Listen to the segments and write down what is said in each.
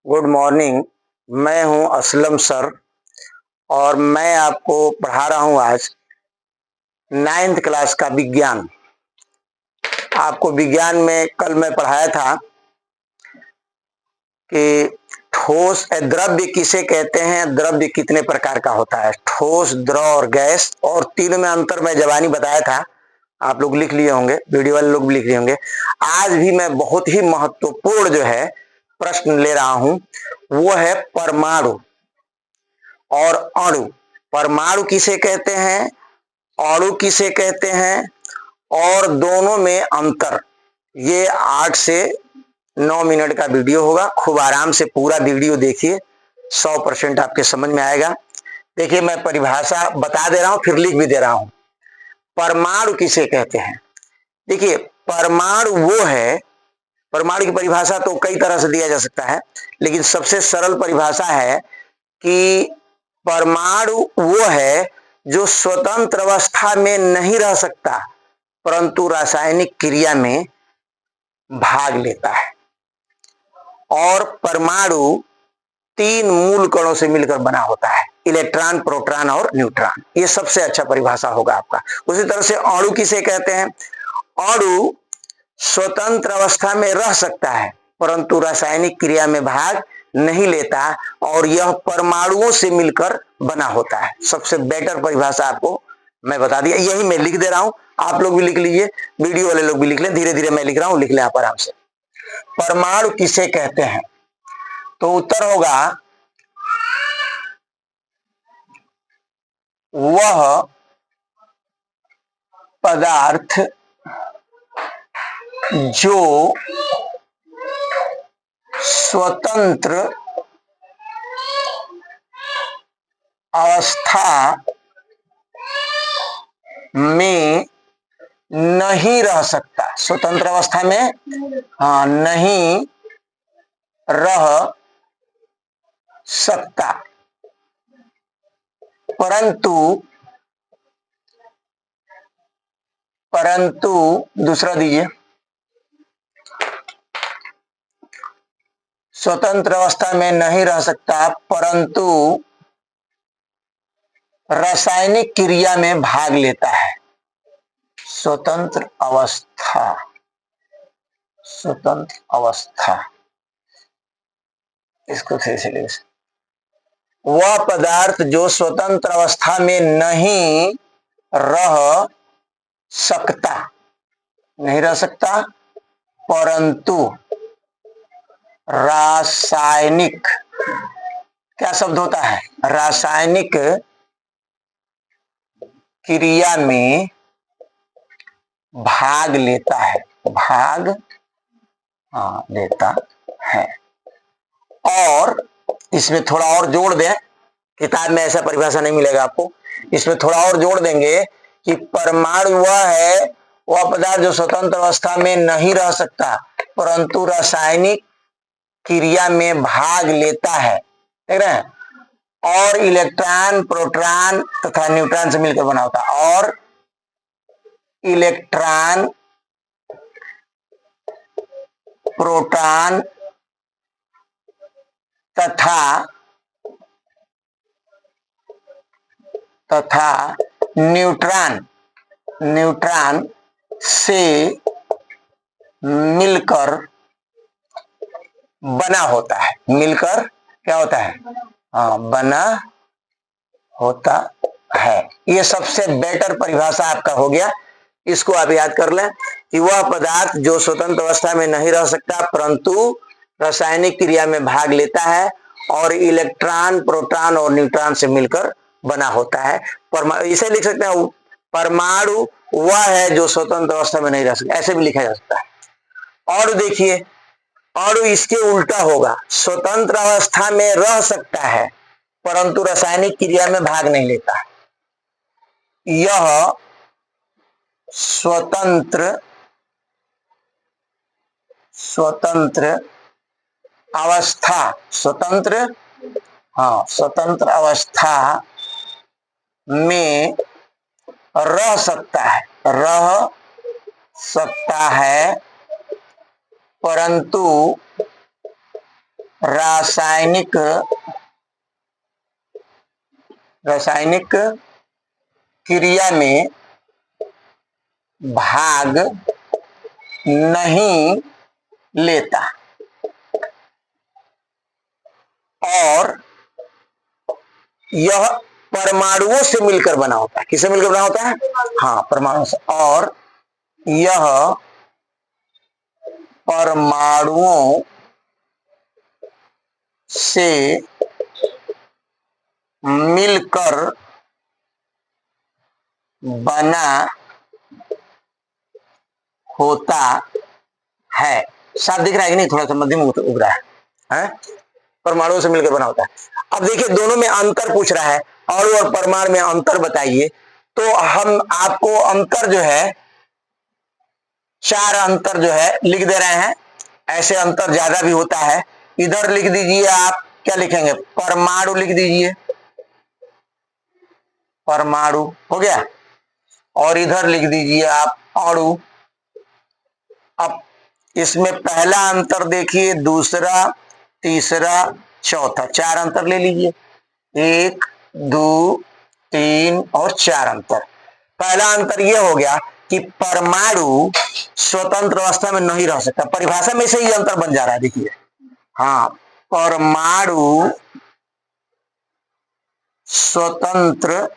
Good morning. मैं हूं Aslam sir और मैं आपको पढ़ा रहा हूं आज 9th क्लास का विज्ञान। आपको विज्ञान में कल मैं पढ़ाया था कि ठोस द्रव्य किसे कहते हैं, द्रव्य कितने प्रकार का होता है, ठोस, द्रव और गैस, और तीनों में अंतर मैं जबानी बताया था। आप लोग लिख लिए होंगे, वीडियो वाले लोग भी लिख लिए होंगे। आज भी मैं बहुत ही महत्वपूर्ण जो है प्रश्न ले रहा हूं, वो है परमाणु और अणु। परमाणु किसे कहते हैं, अणु किसे कहते हैं, और दोनों में अंतर। ये 8 से 9 मिनट का वीडियो होगा। खूब आराम से पूरा वीडियो देखिए, 100% आपके समझ में आएगा। देखिए, मैं परिभाषा बता दे रहा हूं, फिर लिख भी दे रहा हूं। परमाणु किसे कहते हैं? देखिए, परमाणु वो है, परमाणु की परिभाषा तो कई तरह से दिया जा सकता है, लेकिन सबसे सरल परिभाषा है कि परमाणु वो है जो स्वतंत्र अवस्था में नहीं रह सकता, परंतु रासायनिक क्रिया में भाग लेता है। और परमाणु 3 मूल कणों से मिलकर बना होता है, इलेक्ट्रॉन, प्रोटॉन और न्यूट्रॉन। ये सबसे अच्छा परिभाषा होगा आपका। उसी तरह से अणु किसे कहते हैं? अणु स्वतंत्र अवस्था में रह सकता है, परंतु रासायनिक क्रिया में भाग नहीं लेता, और यह परमाणुओं से मिलकर बना होता है। सबसे बेटर परिभाषा आपको मैं बता दिया, यही मैं लिख दे रहा हूं। आप लोग भी लिख लीजिए, वीडियो वाले लोग भी लिख लें, धीरे धीरे मैं लिख रहा हूं, लिख लें आप आराम से। परमाणु किसे कहते हैं? तो उत्तर होगा वह पदार्थ जो स्वतंत्र अवस्था में नहीं रह सकता, स्वतंत्र अवस्था में नहीं रह सकता, परंतु दूसरा दीजिए, स्वतंत्र अवस्था में नहीं रह सकता परंतु रासायनिक क्रिया में भाग लेता है। स्वतंत्र अवस्था, स्वतंत्र अवस्था, इसको फिर से लिख, वह पदार्थ जो स्वतंत्र अवस्था में नहीं रह सकता, नहीं रह सकता, परंतु रासायनिक, क्या शब्द होता है, रासायनिक क्रिया में भाग लेता है, भाग लेता है। और इसमें थोड़ा और जोड़ दें, किताब में ऐसा परिभाषा नहीं मिलेगा आपको, इसमें थोड़ा और जोड़ देंगे कि परमाणु वह है, वह पदार्थ जो स्वतंत्र अवस्था में नहीं रह सकता परंतु रासायनिक क्रिया में भाग लेता है, देख रहे हैं, और इलेक्ट्रॉन, प्रोटॉन तथा न्यूट्रॉन से मिलकर बना होता है। और इलेक्ट्रॉन, प्रोटॉन तथा न्यूट्रॉन से मिलकर बना होता है। मिलकर क्या होता है? बना होता है। ये सबसे बेटर परिभाषा आपका हो गया। इसको आप याद कर लें कि वह पदार्थ जो स्वतंत्र अवस्था में नहीं रह सकता परंतु रासायनिक क्रिया में भाग लेता है और इलेक्ट्रॉन, प्रोटॉन और न्यूट्रॉन से मिलकर बना होता है। इसे लिख सकते हैं, परमाणु वह है जो स्वतंत्र अवस्था में नहीं रह सकता, ऐसे भी लिखा जा सकता है। और देखिए, और इसके उल्टा होगा, स्वतंत्र अवस्था में रह सकता है परंतु रासायनिक क्रिया में भाग नहीं लेता। यह स्वतंत्र अवस्था, स्वतंत्र अवस्था में रह सकता है, परंतु रासायनिक क्रिया में भाग नहीं लेता और यह परमाणुओं से मिलकर बना होता है। किससे मिलकर बना होता है? हाँ, परमाणु से। और यह परमाणुओं से मिलकर बना होता है। साफ दिख रहा है कि नहीं? थोड़ा सा मध्यम उग रहा है? परमाणुओं से मिलकर बना होता है। अब देखिए, दोनों में अंतर पूछ रहा है, अणु और परमाणु में अंतर बताइए। तो हम आपको अंतर जो है, 4 अंतर जो है लिख दे रहे हैं। ऐसे अंतर ज्यादा भी होता है। इधर लिख दीजिए, आप क्या लिखेंगे? परमाणु लिख दीजिए, परमाणु हो गया। और इधर लिख दीजिए आप अणु। अब इसमें पहला अंतर देखिए, दूसरा, तीसरा, चौथा, 4 अंतर ले लीजिए। 1, 2, 3 और 4 अंतर। पहला अंतर यह हो गया कि परमाणु स्वतंत्र अवस्था में नहीं रह सकता। परिभाषा में से ही अंतर बन जा रहा है, देखिए। हाँ, परमाणु स्वतंत्र,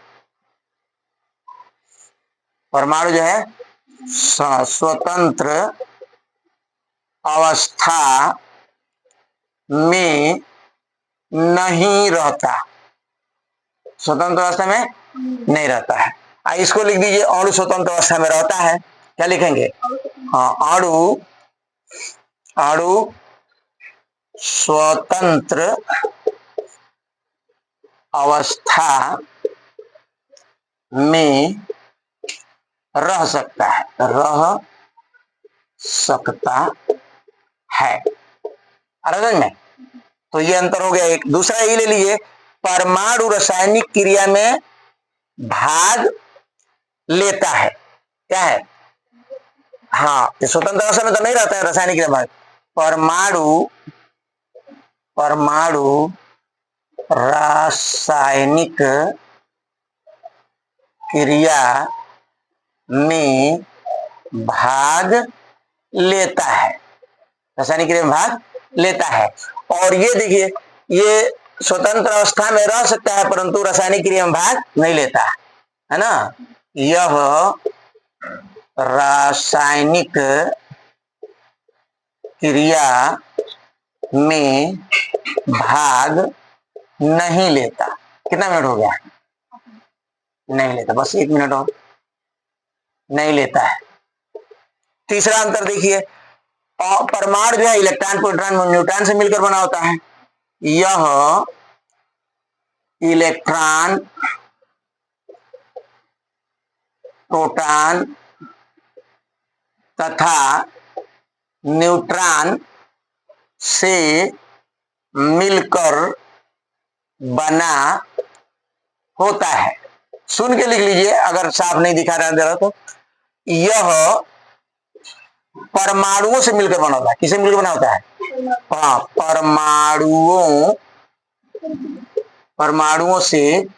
परमाणु जो है स्वतंत्र अवस्था में नहीं रहता, स्वतंत्र अवस्था में नहीं रहता है। इसको लिख दीजिए, अणु स्वतंत्र अवस्था में रहता है। क्या लिखेंगे? हाँ, अणु स्वतंत्र अवस्था में रह सकता है, रह सकता है। समझ में? तो ये अंतर हो गया एक। दूसरा ये ले लीजिए, परमाणु रासायनिक क्रिया में भाग लेता है। क्या है? हाँ, ये स्वतंत्र अवस्था में तो नहीं रहता है रासायनिक क्रिया में। परमाणु रासायनिक क्रिया में भाग लेता है, रासायनिक क्रिया में भाग लेता है। और ये देखिए, ये स्वतंत्र अवस्था में रह सकता है परंतु रासायनिक क्रिया में भाग नहीं लेता है ना। यह रासायनिक क्रिया में भाग नहीं लेता। कितना मिनट हो गया? नहीं लेता, बस 1 मिनट और। नहीं लेता है। तीसरा अंतर देखिए, परमाणु जो है इलेक्ट्रॉन, प्रोटॉन, न्यूट्रॉन से मिलकर बना होता है। यह इलेक्ट्रॉन, प्रोटॉन तथा न्यूट्रॉन से मिलकर बना होता है। सुन के लिख लीजिए, अगर साफ नहीं दिखा रहा तो। यह परमाणुओं से मिलकर बना होता है। किससे मिलकर बना होता है? हाँ, परमाणुओं से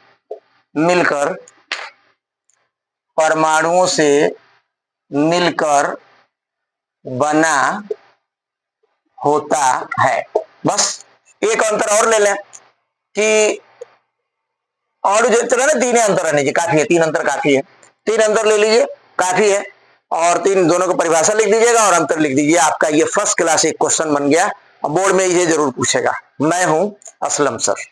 मिलकर बना होता है। बस एक अंतर और ले लें कि और जो चला ना, 3 अंतर रहने चाहिए, काफी है। 3 अंतर काफी है। 3 अंतर ले लीजिए, काफी है। और 3 दोनों को परिभाषा लिख दीजिएगा और अंतर लिख दीजिए। आपका ये फर्स्ट क्लास एक क्वेश्चन बन गया। बोर्ड में ये जरूर पूछेगा। मैं हूं असलम सर।